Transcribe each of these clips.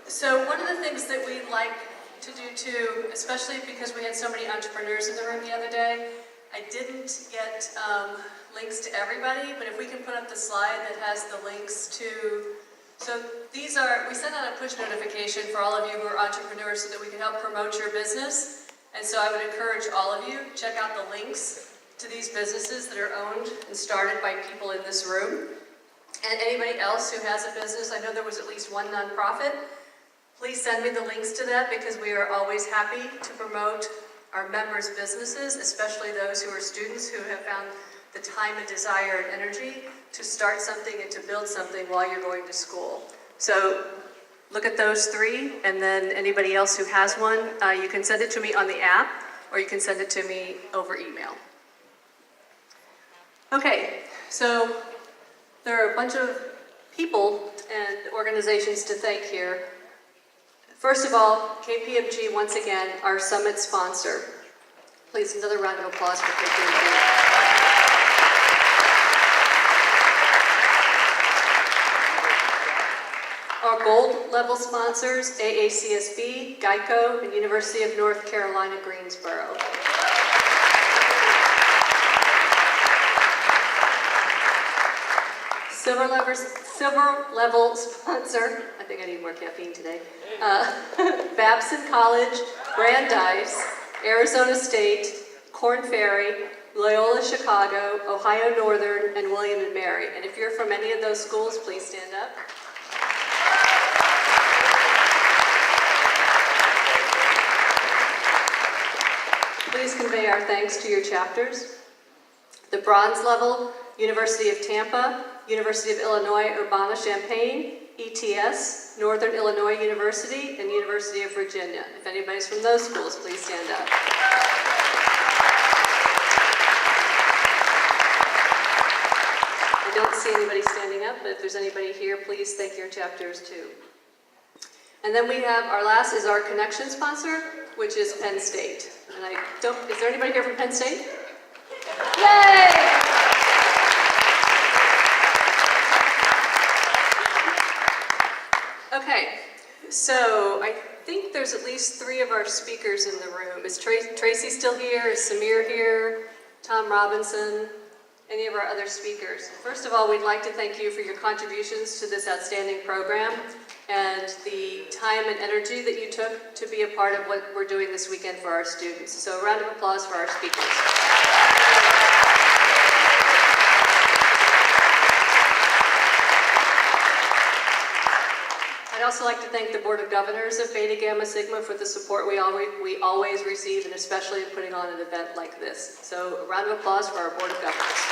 So one of the things that we like to do too, especially because we had so many entrepreneurs in the room the other day, I didn't get links to everybody, but if we can put up the slide that has the links to, so these are, we sent out a push notification for all of you who are entrepreneurs so that we can help promote your business. And so I would encourage all of you, check out the links to these businesses that are owned and started by people in this room. And anybody else who has a business, I know there was at least one nonprofit, please send me the links to that because we are always happy to promote our members' businesses, especially those who are students who have found the time and desire and energy to start something and to build something while you're going to school. So look at those three, and then anybody else who has one, you can send it to me on the app, or you can send it to me over email. Okay, so there are a bunch of people and organizations to thank here. First of all, KPMG, once again, our summit sponsor. Please, another round of applause for KPMG. Our gold level sponsors, AACSB, Geico, and University of North Carolina, Greensboro. Silver level sponsor, I think I need more caffeine today, Babson College, Brandeis, Arizona State, Korn Ferry, Loyola Chicago, Ohio Northern, and William & Mary. And if you're from any of those schools, please stand up. Please convey our thanks to your chapters. The bronze level, University of Tampa, University of Illinois Urbana-Champaign, ETS, Northern Illinois University, and University of Virginia. If anybody's from those schools, please stand up. I don't see anybody standing up, but if there's anybody here, please thank your chapters too. And then we have, our last is our connection sponsor, which is Penn State. And is there anybody here from Penn State? Yay! Okay, so I think there's at least 3 of our speakers in the room. Is Tracy still here? Is Samir here? Tom Robinson? Any of our other speakers? First of all, we'd like to thank you for your contributions to this outstanding program and the time and energy that you took to be a part of what we're doing this weekend for our students. So a round of applause for our speakers. I'd also like to thank the Board of Governors of Beta Gamma Sigma for the support we always receive, and especially in putting on an event like this. So a round of applause for our Board of Governors.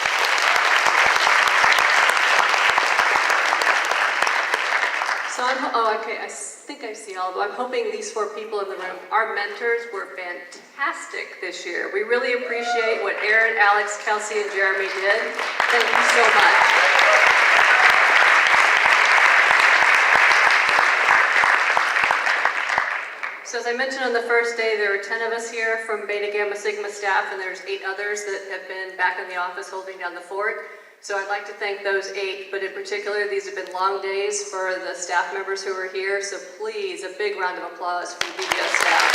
So I think I see all of them. I'm hoping these 4 people in the room, our mentors were fantastic this year. We really appreciate what Aaron, Alex, Kelsey, and Jeremy did. Thank you so much. So as I mentioned on the first day, there were 10 of us here from Beta Gamma Sigma staff, and there's 8 others that have been back in the office holding down the fort. So I'd like to thank those 8, but in particular, these have been long days for the staff members who are here, so please, a big round of applause for the BGS staff.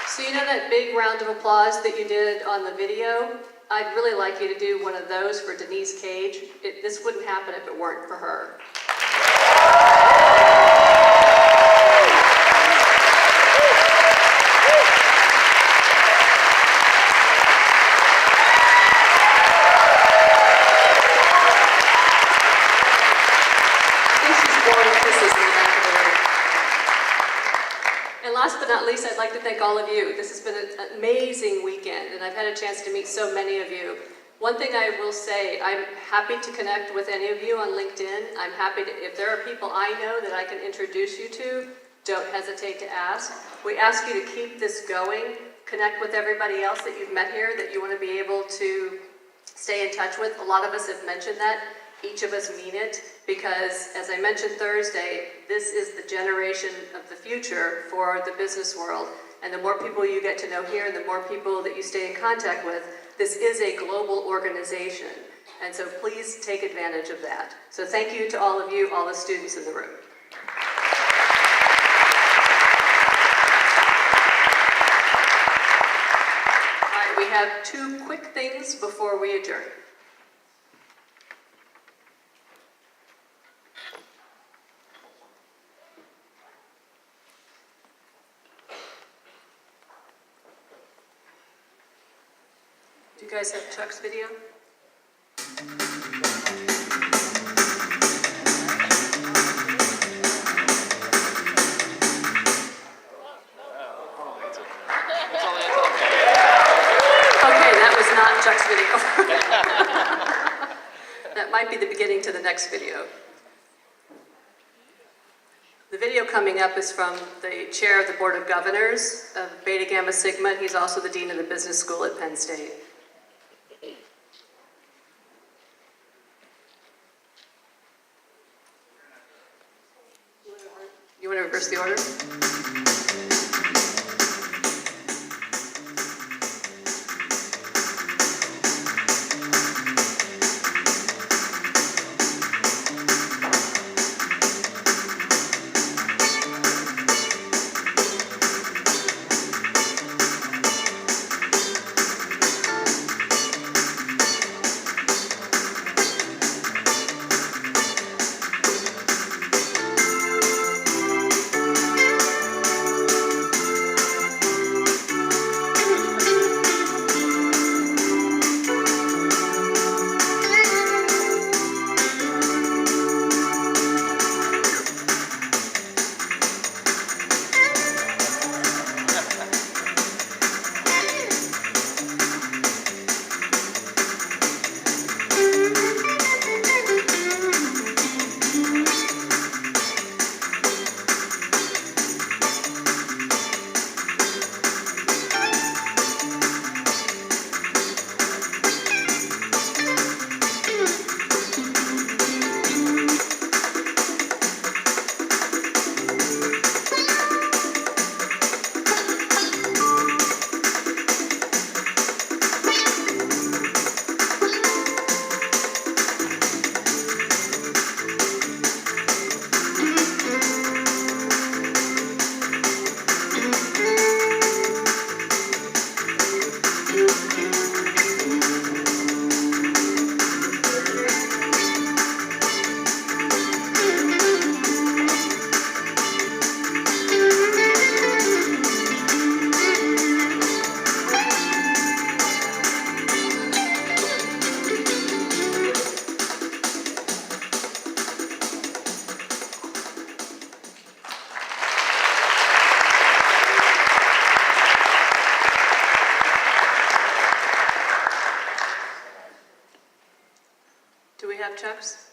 So you know that big round of applause that you did on the video? I'd really like you to do one of those for Denise Cage. This wouldn't happen if it weren't for her. Last but not least, I'd like to thank all of you. This has been an amazing weekend, and I've had a chance to meet so many of you. One thing I will say, I'm happy to connect with any of you on LinkedIn. I'm happy to, if there are people I know that I can introduce you to, don't hesitate to ask. We ask you to keep this going, connect with everybody else that you've met here that you want to be able to stay in touch with. A lot of us have mentioned that. Each of us mean it, because as I mentioned Thursday, this is the generation of the future for the business world. And the more people you get to know here, and the more people that you stay in contact with, this is a global organization, and so please take advantage of that. So thank you to all of you, all the students in the room. All right, we have 2 quick things before we adjourn. Do you guys have Chuck's video? Okay, that was not Chuck's video. That might be the beginning to the next video. The video coming up is from the chair of the Board of Governors of Beta Gamma Sigma. He's also the dean of the business school at Penn State. You want to reverse the order? Do we have Chuck's?